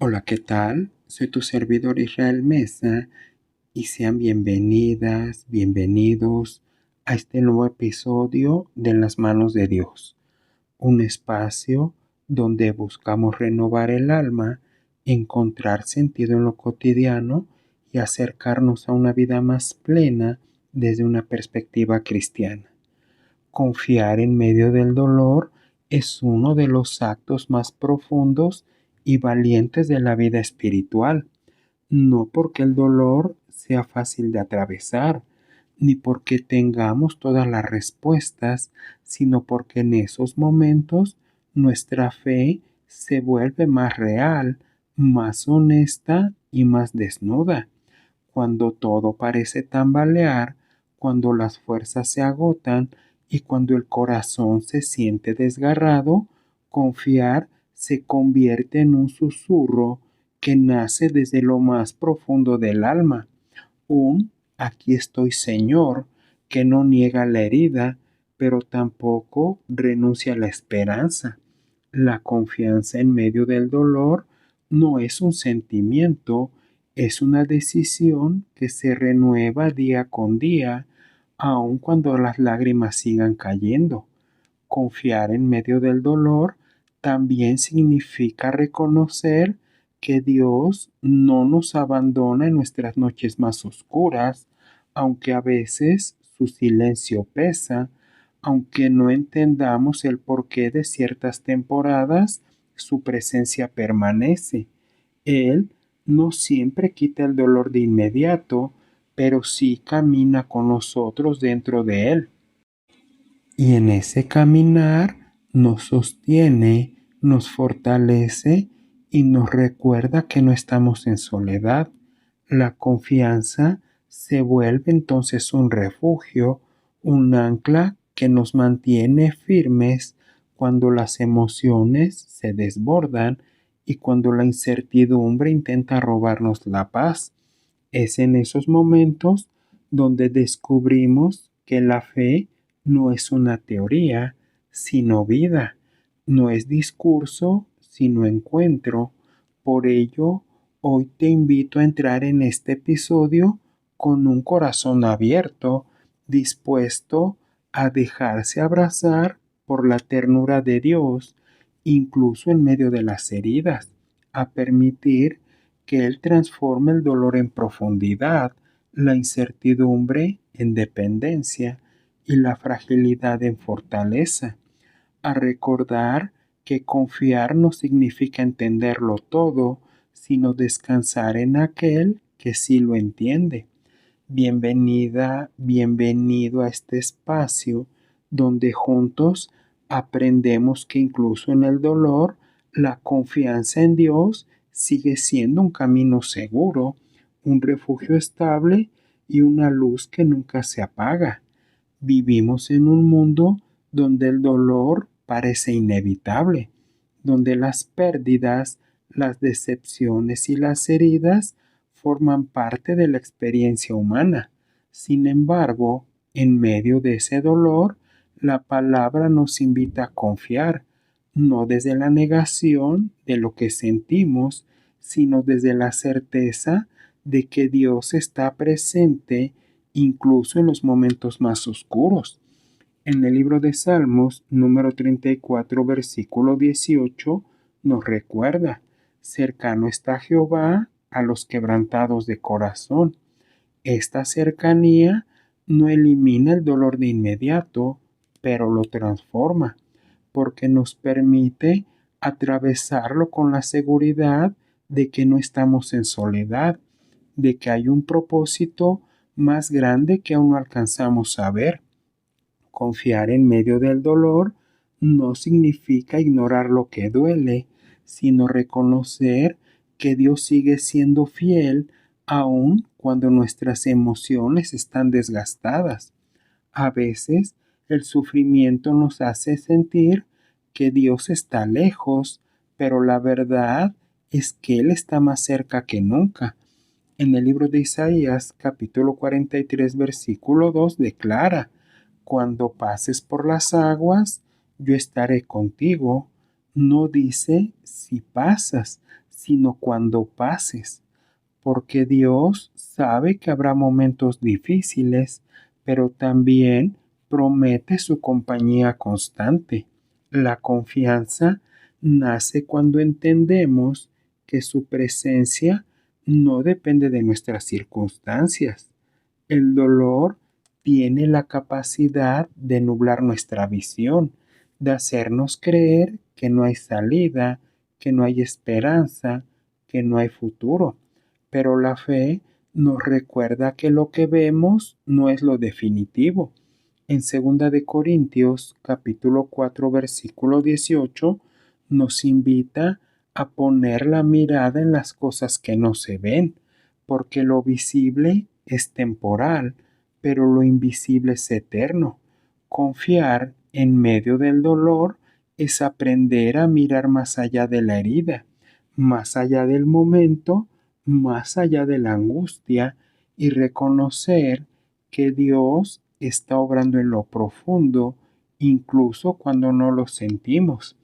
Hola, ¿qué tal? Soy tu servidor Israel Mesa y sean bienvenidas, bienvenidos a este nuevo episodio de En las manos de Dios, un espacio donde buscamos renovar el alma, encontrar sentido en lo cotidiano y acercarnos a una vida más plena desde una perspectiva cristiana. Confiar en medio del dolor es uno de los actos más profundos y valientes de la vida espiritual, no porque el dolor sea fácil de atravesar, ni porque tengamos todas las respuestas, sino porque en esos momentos nuestra fe se vuelve más real, más honesta y más desnuda. Cuando todo parece tambalear, cuando las fuerzas se agotan y cuando el corazón se siente desgarrado, confiar se convierte en un susurro que nace desde lo más profundo del alma. Un aquí estoy, Señor, que no niega la herida, pero tampoco renuncia a la esperanza. La confianza en medio del dolor no es un sentimiento, es una decisión que se renueva día con día, aun cuando las lágrimas sigan cayendo. Confiar en medio del dolor también significa reconocer que Dios no nos abandona en nuestras noches más oscuras, aunque a veces su silencio pesa, aunque no entendamos el porqué de ciertas temporadas, su presencia permanece. Él no siempre quita el dolor de inmediato, pero sí camina con nosotros dentro de él. Y en ese caminar nos sostiene, nos fortalece y nos recuerda que no estamos en soledad. La confianza se vuelve entonces un refugio, un ancla que nos mantiene firmes cuando las emociones se desbordan y cuando la incertidumbre intenta robarnos la paz. Es en esos momentos donde descubrimos que la fe no es una teoría, sino vida, no es discurso, sino encuentro. Por ello, hoy te invito a entrar en este episodio con un corazón abierto, dispuesto a dejarse abrazar por la ternura de Dios, incluso en medio de las heridas, a permitir que Él transforme el dolor en profundidad, la incertidumbre en dependencia y la fragilidad en fortaleza, a recordar que confiar no significa entenderlo todo, sino descansar en aquel que sí lo entiende. Bienvenida, bienvenido a este espacio donde juntos aprendemos que incluso en el dolor, la confianza en Dios sigue siendo un camino seguro, un refugio estable y una luz que nunca se apaga. Vivimos en un mundo donde el dolor parece inevitable, donde las pérdidas, las decepciones y las heridas forman parte de la experiencia humana. Sin embargo, en medio de ese dolor, la palabra nos invita a confiar, no desde la negación de lo que sentimos, sino desde la certeza de que Dios está presente incluso en los momentos más oscuros. En el libro de Salmos, número 34, versículo 18, nos recuerda, cercano está Jehová a los quebrantados de corazón. Esta cercanía no elimina el dolor de inmediato, pero lo transforma, porque nos permite atravesarlo con la seguridad de que no estamos en soledad, de que hay un propósito más grande que aún no alcanzamos a ver. Confiar en medio del dolor no significa ignorar lo que duele, sino reconocer que Dios sigue siendo fiel aun cuando nuestras emociones están desgastadas. A veces el sufrimiento nos hace sentir que Dios está lejos, pero la verdad es que Él está más cerca que nunca. En el libro de Isaías, capítulo 43, versículo 2, declara, cuando pases por las aguas, yo estaré contigo. No dice si pasas, sino cuando pases, porque Dios sabe que habrá momentos difíciles, pero también promete su compañía constante. La confianza nace cuando entendemos que su presencia no depende de nuestras circunstancias. El dolor tiene la capacidad de nublar nuestra visión, de hacernos creer que no hay salida, que no hay esperanza, que no hay futuro. Pero la fe nos recuerda que lo que vemos no es lo definitivo. En 2 Corintios capítulo 4 versículo 18 nos invita a poner la mirada en las cosas que no se ven, porque lo visible es temporal, pero lo invisible es eterno. Confiar en medio del dolor es aprender a mirar más allá de la herida, más allá del momento, más allá de la angustia y reconocer que Dios está obrando en lo profundo, incluso cuando no lo sentimos.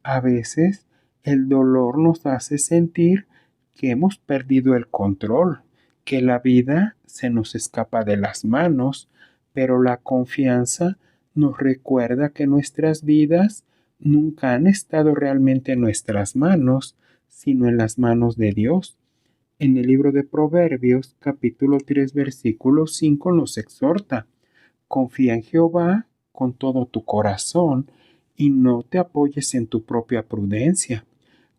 A veces el dolor nos hace sentir que hemos perdido el control, que la vida se nos escapa de las manos, pero la confianza nos recuerda que nuestras vidas nunca han estado realmente en nuestras manos, sino en las manos de Dios. En el libro de Proverbios, capítulo 3, versículo 5, nos exhorta: confía en Jehová con todo tu corazón y no te apoyes en tu propia prudencia.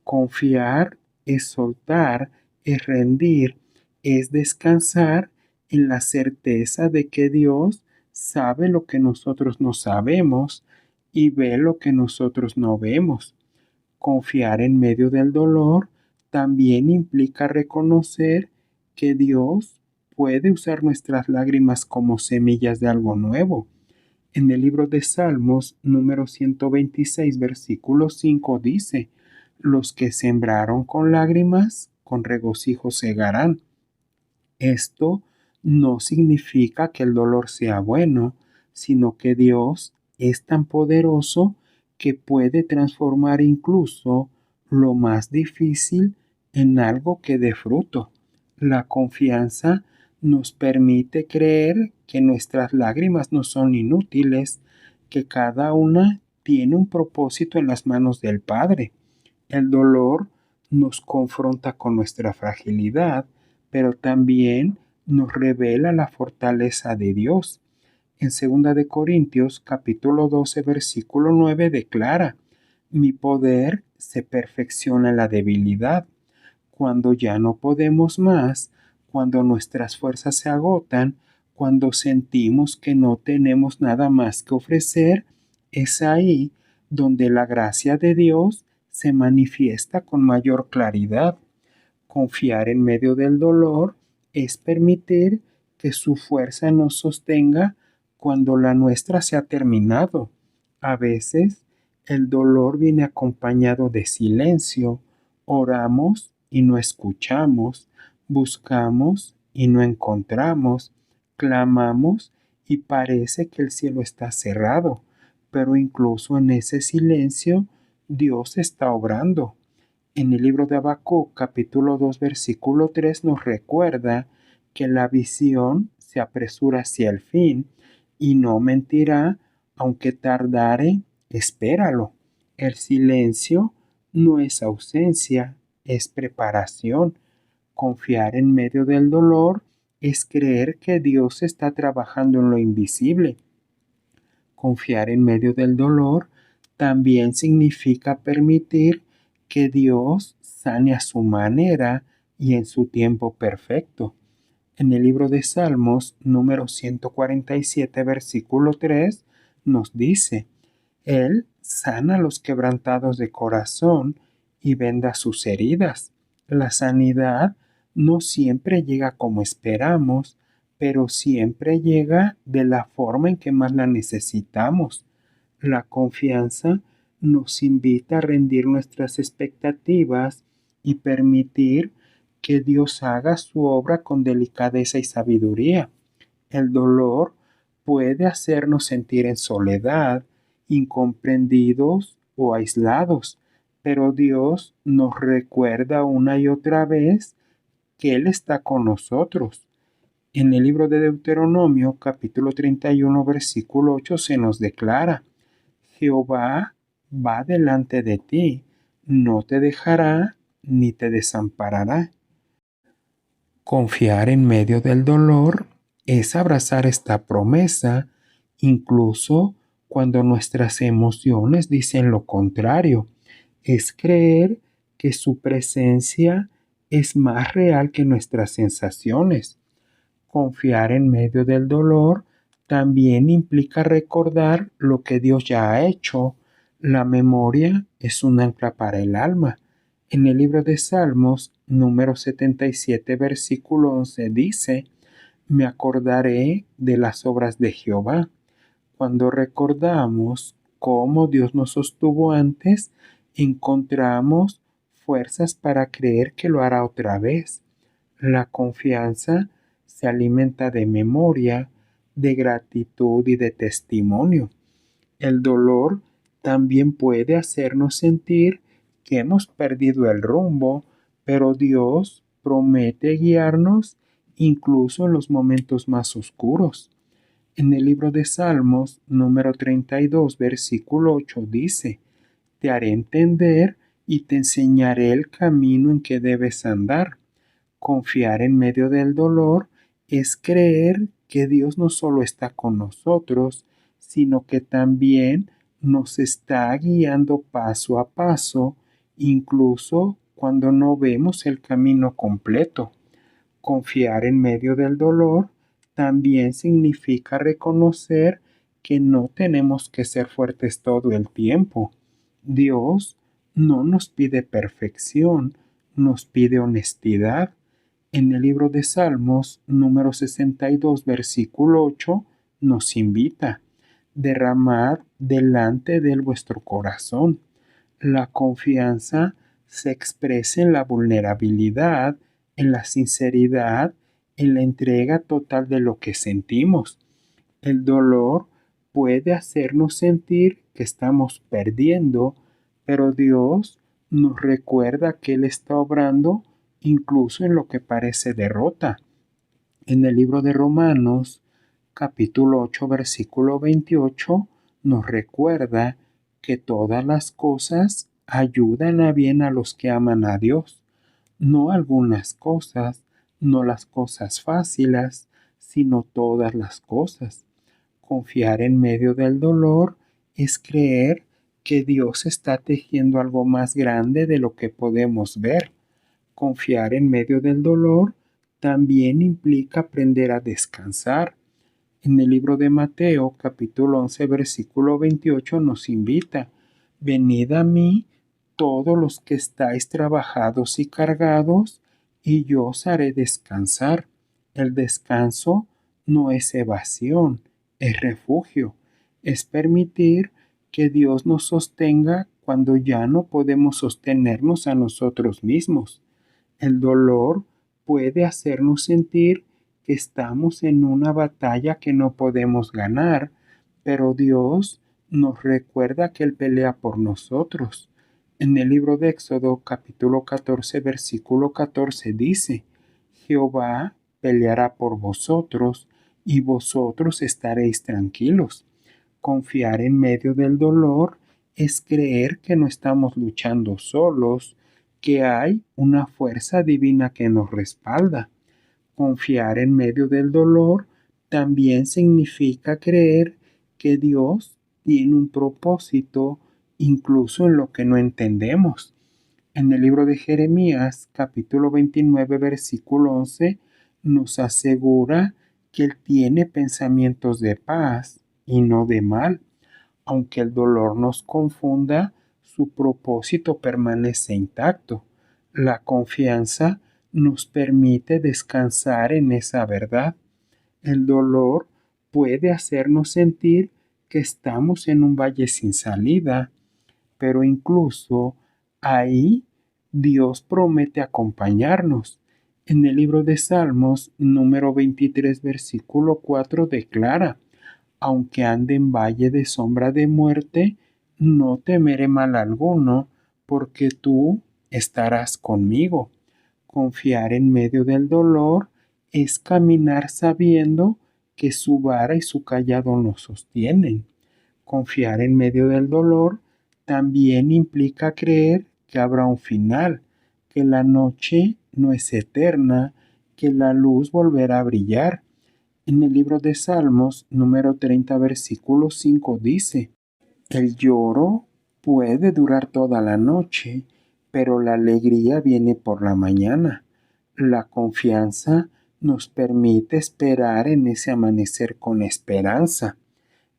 Confiar es soltar, es rendir, es descansar en la certeza de que Dios sabe lo que nosotros no sabemos y ve lo que nosotros no vemos. Confiar en medio del dolor también implica reconocer que Dios puede usar nuestras lágrimas como semillas de algo nuevo. En el libro de Salmos, número 126, versículo 5 dice: los que sembraron con lágrimas, con regocijo segarán. Esto no significa que el dolor sea bueno, sino que Dios es tan poderoso que puede transformar incluso lo más difícil en algo que dé fruto. La confianza nos permite creer que nuestras lágrimas no son inútiles, que cada una tiene un propósito en las manos del Padre. El dolor nos confronta con nuestra fragilidad, pero también nos revela la fortaleza de Dios. En 2 Corintios capítulo 12 versículo 9 declara: mi poder se perfecciona en la debilidad. Cuando ya no podemos más, cuando nuestras fuerzas se agotan, cuando sentimos que no tenemos nada más que ofrecer, es ahí donde la gracia de Dios se manifiesta con mayor claridad. Confiar en medio del dolor es permitir que su fuerza nos sostenga cuando la nuestra se ha terminado. A veces el dolor viene acompañado de silencio. Oramos y no escuchamos, buscamos y no encontramos, clamamos y parece que el cielo está cerrado, pero incluso en ese silencio Dios está obrando. En el libro de Habacuc, capítulo 2, versículo 3, nos recuerda que la visión se apresura hacia el fin y no mentirá, aunque tardare, espéralo. El silencio no es ausencia, es preparación. Confiar en medio del dolor es creer que Dios está trabajando en lo invisible. Confiar en medio del dolor también significa permitir que Dios sane a su manera y en su tiempo perfecto. En el libro de Salmos, número 147, versículo 3, nos dice: Él sana a los quebrantados de corazón y venda sus heridas. La sanidad no siempre llega como esperamos, pero siempre llega de la forma en que más la necesitamos. La confianza nos invita a rendir nuestras expectativas y permitir que Dios haga su obra con delicadeza y sabiduría. El dolor puede hacernos sentir en soledad, incomprendidos o aislados, pero Dios nos recuerda una y otra vez que Él está con nosotros. En el libro de Deuteronomio, capítulo 31, versículo 8, se nos declara: Jehová va delante de ti, no te dejará ni te desamparará. Confiar en medio del dolor es abrazar esta promesa, incluso cuando nuestras emociones dicen lo contrario. Es creer que su presencia es más real que nuestras sensaciones. Confiar en medio del dolor también implica recordar lo que Dios ya ha hecho. La memoria es un ancla para el alma. En el libro de Salmos, número 77, versículo 11, dice: Me acordaré de las obras de Jehová. Cuando recordamos cómo Dios nos sostuvo antes, encontramos fuerzas para creer que lo hará otra vez. La confianza se alimenta de memoria, de gratitud y de testimonio. El dolor también puede hacernos sentir que hemos perdido el rumbo, pero Dios promete guiarnos incluso en los momentos más oscuros. En el libro de Salmos, número 32, versículo 8, dice: Te haré entender y te enseñaré el camino en que debes andar. Confiar en medio del dolor es creer que Dios no solo está con nosotros, sino que también nos está guiando paso a paso, incluso cuando no vemos el camino completo. Confiar en medio del dolor también significa reconocer que no tenemos que ser fuertes todo el tiempo. Dios no nos pide perfección, nos pide honestidad. En el libro de Salmos, número 62, versículo 8, nos invita: derramad delante de él vuestro corazón. La confianza se expresa en la vulnerabilidad, en la sinceridad, en la entrega total de lo que sentimos. El dolor puede hacernos sentir que estamos perdiendo, pero Dios nos recuerda que Él está obrando incluso en lo que parece derrota. En el libro de Romanos, capítulo 8, versículo 28, nos recuerda que todas las cosas ayudan a bien a los que aman a Dios. No algunas cosas, no las cosas fáciles, sino todas las cosas. Confiar en medio del dolor es creer que Dios está tejiendo algo más grande de lo que podemos ver. Confiar en medio del dolor también implica aprender a descansar. En el libro de Mateo, capítulo 11, versículo 28, nos invita: Venid a mí todos los que estáis trabajados y cargados, y yo os haré descansar. El descanso no es evasión, es refugio. Es permitir que Dios nos sostenga cuando ya no podemos sostenernos a nosotros mismos. El dolor puede hacernos sentir que estamos en una batalla que no podemos ganar, pero Dios nos recuerda que Él pelea por nosotros. En el libro de Éxodo, capítulo 14, versículo 14, dice: Jehová peleará por vosotros y vosotros estaréis tranquilos. Confiar en medio del dolor es creer que no estamos luchando solos, que hay una fuerza divina que nos respalda. Confiar en medio del dolor también significa creer que Dios tiene un propósito incluso en lo que no entendemos. En el libro de Jeremías, capítulo 29, versículo 11, nos asegura que Él tiene pensamientos de paz y no de mal. Aunque el dolor nos confunda, su propósito permanece intacto. La confianza nos permite descansar en esa verdad. El dolor puede hacernos sentir que estamos en un valle sin salida, pero incluso ahí Dios promete acompañarnos. En el libro de Salmos, número 23, versículo 4, declara: Aunque ande en valle de sombra de muerte, no temeré mal alguno, porque tú estarás conmigo. Confiar en medio del dolor es caminar sabiendo que su vara y su cayado nos sostienen. Confiar en medio del dolor también implica creer que habrá un final, que la noche no es eterna, que la luz volverá a brillar. En el libro de Salmos, número 30, versículo 5 dice: el lloro puede durar toda la noche, pero la alegría viene por la mañana. La confianza nos permite esperar en ese amanecer con esperanza.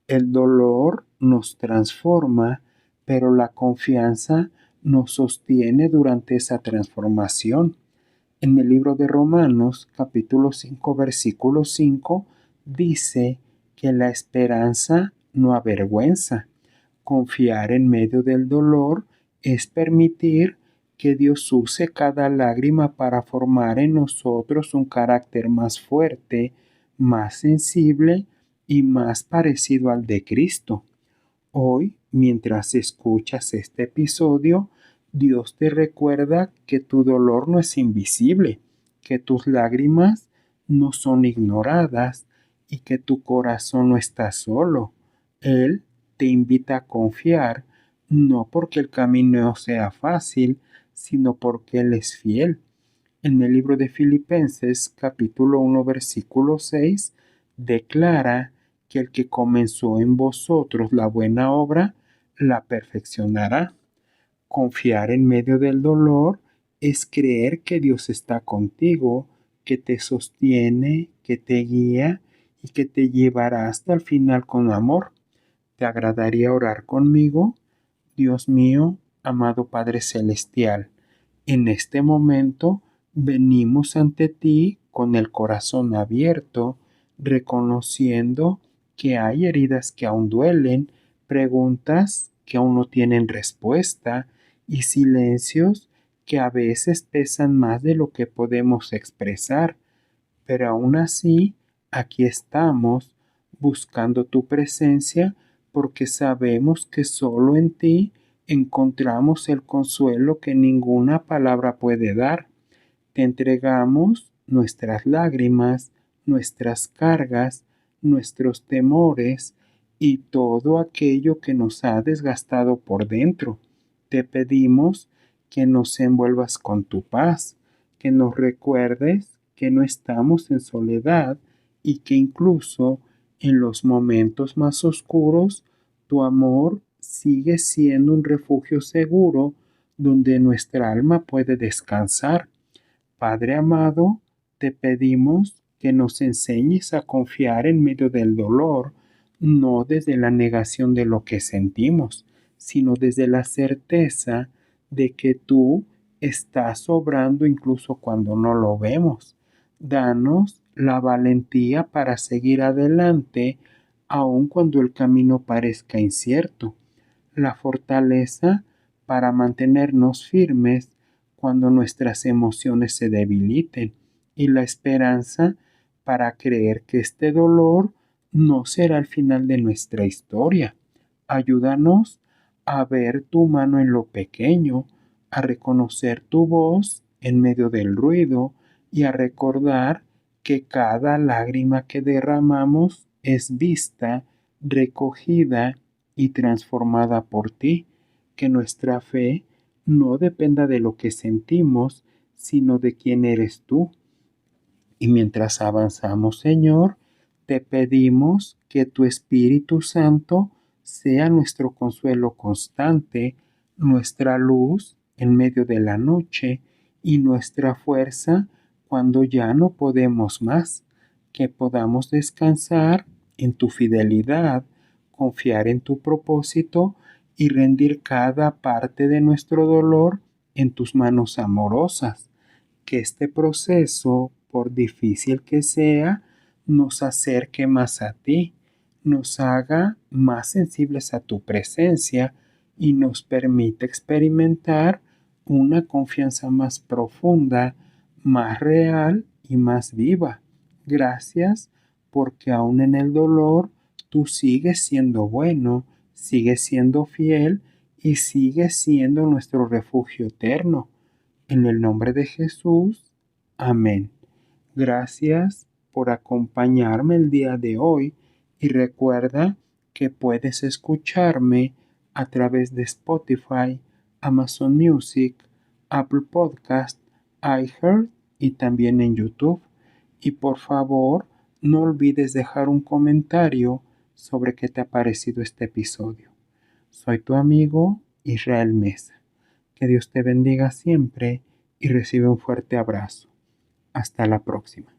El dolor nos transforma, pero la confianza nos sostiene durante esa transformación. En el libro de Romanos, capítulo 5, versículo 5, dice que la esperanza no avergüenza. Confiar en medio del dolor es permitir que Dios use cada lágrima para formar en nosotros un carácter más fuerte, más sensible y más parecido al de Cristo. Hoy, mientras escuchas este episodio, Dios te recuerda que tu dolor no es invisible, que tus lágrimas no son ignoradas y que tu corazón no está solo. Él te invita a confiar, no porque el camino sea fácil, sino porque Él es fiel. En el libro de Filipenses, capítulo 1, versículo 6, declara que el que comenzó en vosotros la buena obra, la perfeccionará. Confiar en medio del dolor es creer que Dios está contigo, que te sostiene, que te guía y que te llevará hasta el final con amor. ¿Te agradaría orar conmigo? Dios mío, amado Padre Celestial, en este momento venimos ante ti con el corazón abierto, reconociendo que hay heridas que aún duelen, preguntas que aún no tienen respuesta y silencios que a veces pesan más de lo que podemos expresar. Pero aún así, aquí estamos buscando tu presencia porque sabemos que solo en ti encontramos el consuelo que ninguna palabra puede dar. Te entregamos nuestras lágrimas, nuestras cargas, nuestros temores y todo aquello que nos ha desgastado por dentro. Te pedimos que nos envuelvas con tu paz, que nos recuerdes que no estamos en soledad y que incluso en los momentos más oscuros, tu amor sigue siendo un refugio seguro donde nuestra alma puede descansar. Padre amado, te pedimos que nos enseñes a confiar en medio del dolor, no desde la negación de lo que sentimos, sino desde la certeza de que tú estás obrando incluso cuando no lo vemos. Danos la valentía para seguir adelante, aun cuando el camino parezca incierto, la fortaleza para mantenernos firmes cuando nuestras emociones se debiliten y la esperanza para creer que este dolor no será el final de nuestra historia. Ayúdanos a ver tu mano en lo pequeño, a reconocer tu voz en medio del ruido y a recordar que cada lágrima que derramamos es vista, recogida y transformada por ti, que nuestra fe no dependa de lo que sentimos, sino de quién eres tú. Y mientras avanzamos, Señor, te pedimos que tu Espíritu Santo sea nuestro consuelo constante, nuestra luz en medio de la noche y nuestra fuerza cuando ya no podemos más, que podamos descansar en tu fidelidad, confiar en tu propósito y rendir cada parte de nuestro dolor en tus manos amorosas. Que este proceso, por difícil que sea, nos acerque más a ti, nos haga más sensibles a tu presencia y nos permite experimentar una confianza más profunda, más real y más viva. Gracias porque aún en el dolor tú sigues siendo bueno, sigues siendo fiel y sigue siendo nuestro refugio eterno. En el nombre de Jesús. Amén. Gracias por acompañarme el día de hoy y recuerda que puedes escucharme a través de Spotify, Amazon Music, Apple Podcast, iHeart y también en YouTube. Y por favor, no olvides dejar un comentario sobre qué te ha parecido este episodio. Soy tu amigo Israel Mesa. Que Dios te bendiga siempre y recibe un fuerte abrazo. Hasta la próxima.